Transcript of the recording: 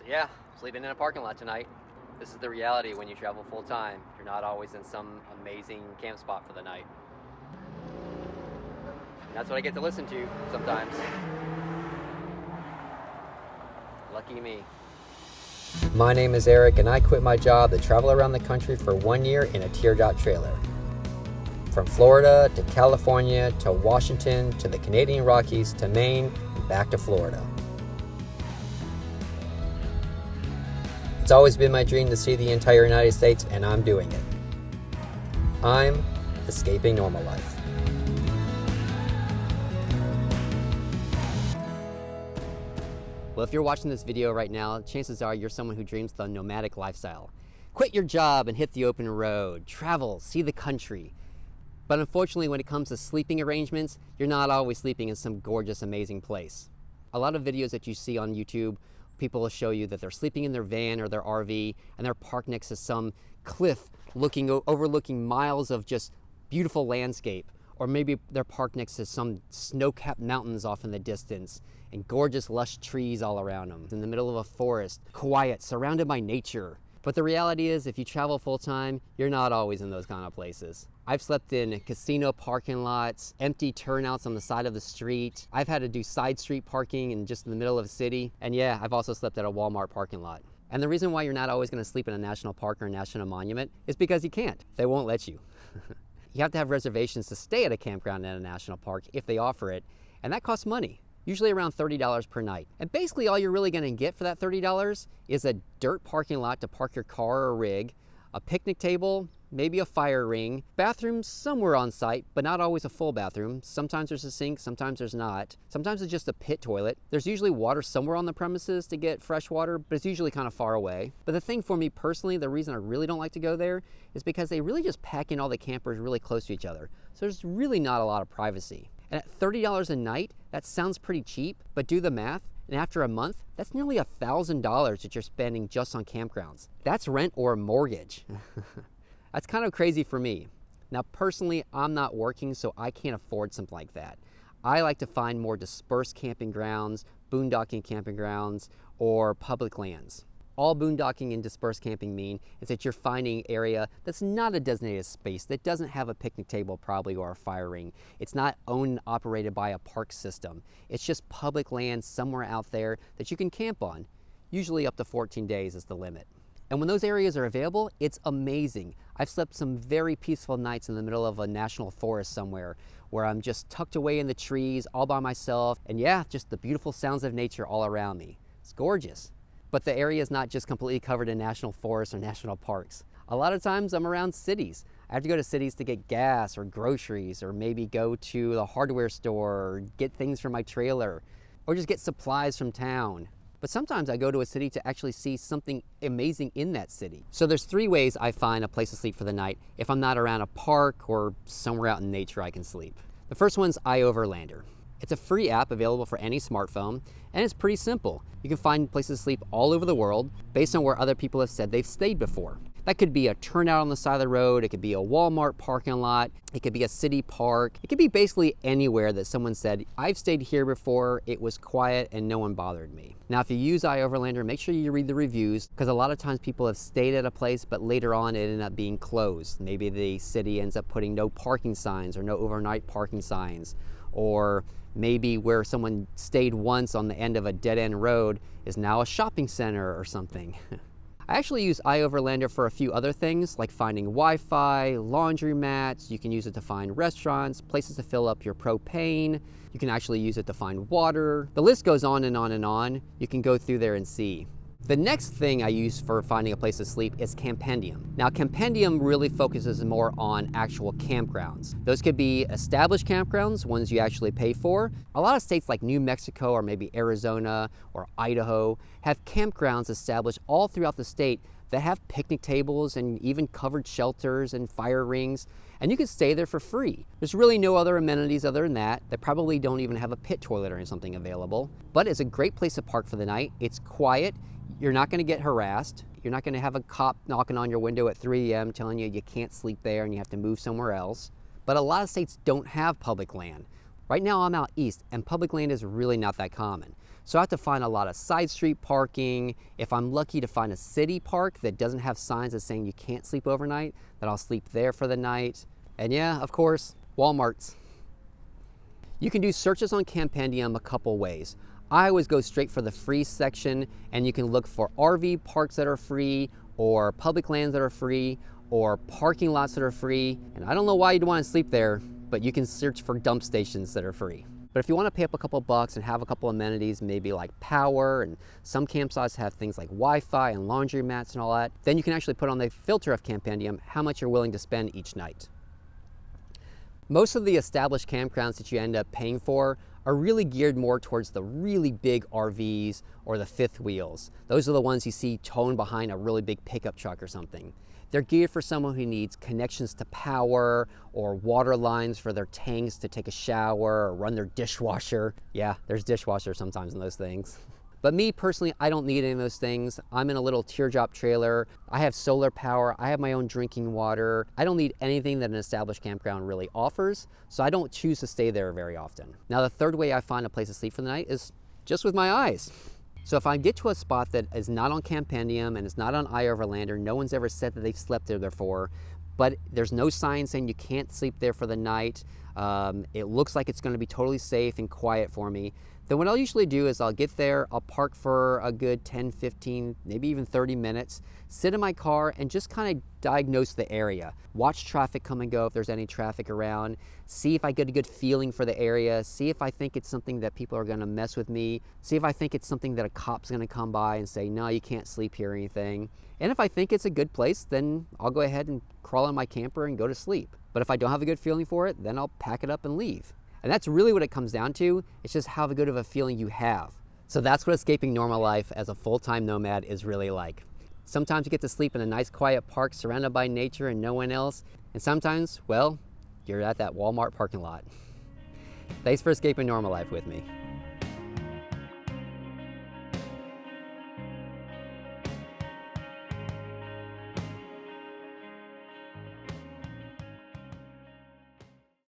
Yeah, sleeping in a parking lot tonight. This is the reality when you travel full time. You're not always in some amazing camp spot for the night. And that's what I get to listen to sometimes. Lucky me. My name is Eric, and I quit my job to travel around the country for 1 year in a teardrop trailer. From Florida to California to Washington to the Canadian Rockies to Maine and back to Florida. It's always been my dream to see the entire United States, and I'm doing it. I'm escaping normal life. Well, if you're watching this video right now, chances are you're someone who dreams the nomadic lifestyle. Quit your job and hit the open road, travel, see the country. But unfortunately, when it comes to sleeping arrangements, you're not always sleeping in some gorgeous, amazing place. A lot of videos that you see on YouTube, people will show you that they're sleeping in their van or their RV and they're parked next to some cliff overlooking miles of just beautiful landscape. Or maybe they're parked next to some snow-capped mountains off in the distance and gorgeous lush trees all around them. In the middle of a forest, quiet, surrounded by nature. But the reality is, if you travel full-time, you're not always in those kind of places. I've slept in casino parking lots, empty turnouts on the side of the street. I've had to do side street parking in just in the middle of a city. And yeah, I've also slept at a Walmart parking lot. And the reason why you're not always gonna sleep in a national park or a national monument is because you can't. They won't let you. You have to have reservations to stay at a campground in a national park if they offer it, and that costs money, usually around $30 per night. And basically all you're really gonna get for that $30 is a dirt parking lot to park your car or rig, a picnic table, maybe a fire ring, bathrooms somewhere on site, but not always a full bathroom. Sometimes there's a sink, sometimes there's not. Sometimes it's just a pit toilet. There's usually water somewhere on the premises to get fresh water, but it's usually kind of far away. But the thing for me personally, the reason I really don't like to go there is because they really just pack in all the campers really close to each other. So there's really not a lot of privacy. And at $30 a night, that sounds pretty cheap, but do the math, and after a month, that's nearly $1,000 that you're spending just on campgrounds. That's rent or a mortgage. That's kind of crazy for me. Now, personally, I'm not working, so I can't afford something like that. I like to find more dispersed camping grounds, boondocking camping grounds, or public lands. All boondocking and dispersed camping mean is that you're finding an area that's not a designated space, that doesn't have a picnic table probably or a fire ring. It's not owned and operated by a park system. It's just public land somewhere out there that you can camp on. Usually up to 14 days is the limit. And when those areas are available, it's amazing. I've slept some very peaceful nights in the middle of a national forest somewhere where I'm just tucked away in the trees all by myself. And yeah, just the beautiful sounds of nature all around me. It's gorgeous. But the area is not just completely covered in national forests or national parks. A lot of times I'm around cities. I have to go to cities to get gas or groceries, or maybe go to the hardware store or get things for my trailer, or just get supplies from town. But sometimes I go to a city to actually see something amazing in that city. So there's 3 ways I find a place to sleep for the night if I'm not around a park or somewhere out in nature I can sleep. The first one's iOverlander. It's a free app available for any smartphone, and it's pretty simple. You can find places to sleep all over the world based on where other people have said they've stayed before. That could be a turnout on the side of the road, it could be a Walmart parking lot, it could be a city park, it could be basically anywhere that someone said, I've stayed here before, it was quiet and no one bothered me. Now if you use iOverlander, make sure you read the reviews, because a lot of times people have stayed at a place but later on it ended up being closed. Maybe the city ends up putting no parking signs or no overnight parking signs, or maybe where someone stayed once on the end of a dead-end road is now a shopping center or something. I actually use iOverlander for a few other things, like finding Wi-Fi, laundromats. You can use it to find restaurants, places to fill up your propane. You can actually use it to find water. The list goes on and on and on. You can go through there and see. The next thing I use for finding a place to sleep is Campedium. Now, Campedium really focuses more on actual campgrounds. Those could be established campgrounds, ones you actually pay for. A lot of states like New Mexico or maybe Arizona or Idaho have campgrounds established all throughout the state that have picnic tables and even covered shelters and fire rings, and you can stay there for free. There's really no other amenities other than that. They probably don't even have a pit toilet or something available, but it's a great place to park for the night. It's quiet. You're not going to get harassed. You're not going to have a cop knocking on your window at 3 a.m. telling you you can't sleep there and you have to move somewhere else. But a lot of states don't have public land. Right now I'm out east and public land is really not that common. So I have to find a lot of side street parking. If I'm lucky to find a city park that doesn't have signs that saying you can't sleep overnight, then I'll sleep there for the night. And yeah, of course, Walmarts. You can do searches on Campedium a couple ways. I always go straight for the free section, and you can look for RV parks that are free, or public lands that are free, or parking lots that are free. And I don't know why you'd want to sleep there, but you can search for dump stations that are free. But if you want to pay up a couple bucks and have a couple amenities, maybe like power, and some campsites have things like Wi-Fi and laundry mats and all that, then you can actually put on the filter of Campedium how much you're willing to spend each night. Most of the established campgrounds that you end up paying for are really geared more towards the really big RVs or the fifth wheels. Those are the ones you see towing behind a really big pickup truck or something. They're geared for someone who needs connections to power or water lines for their tanks to take a shower or run their dishwasher. Yeah, there's dishwashers sometimes in those things. But me personally, I don't need any of those things. I'm in a little teardrop trailer. I have solar power. I have my own drinking water. I don't need anything that an established campground really offers, so I don't choose to stay there very often. Now, the third way I find a place to sleep for the night is just with my eyes. So if I get to a spot that is not on Campedium and it's not on iOverlander, no one's ever said that they've slept there before, but there's no sign saying you can't sleep there for the night, it looks like it's going to be totally safe and quiet for me, then what I'll usually do is I'll get there, I'll park for a good 10, 15, maybe even 30 minutes, sit in my car and just kind of diagnose the area. Watch traffic come and go if there's any traffic around, see if I get a good feeling for the area, see if I think it's something that people are going to mess with me, see if I think it's something that a cop's going to come by and say, no, you can't sleep here or anything. And if I think it's a good place, then I'll go ahead and crawl in my camper and go to sleep. But if I don't have a good feeling for it, then I'll pack it up and leave. And that's really what it comes down to. It's just how good of a feeling you have. So that's what escaping normal life as a full-time nomad is really like. Sometimes you get to sleep in a nice quiet park surrounded by nature and no one else. And sometimes, well, you're at that Walmart parking lot. Thanks for escaping normal life with me.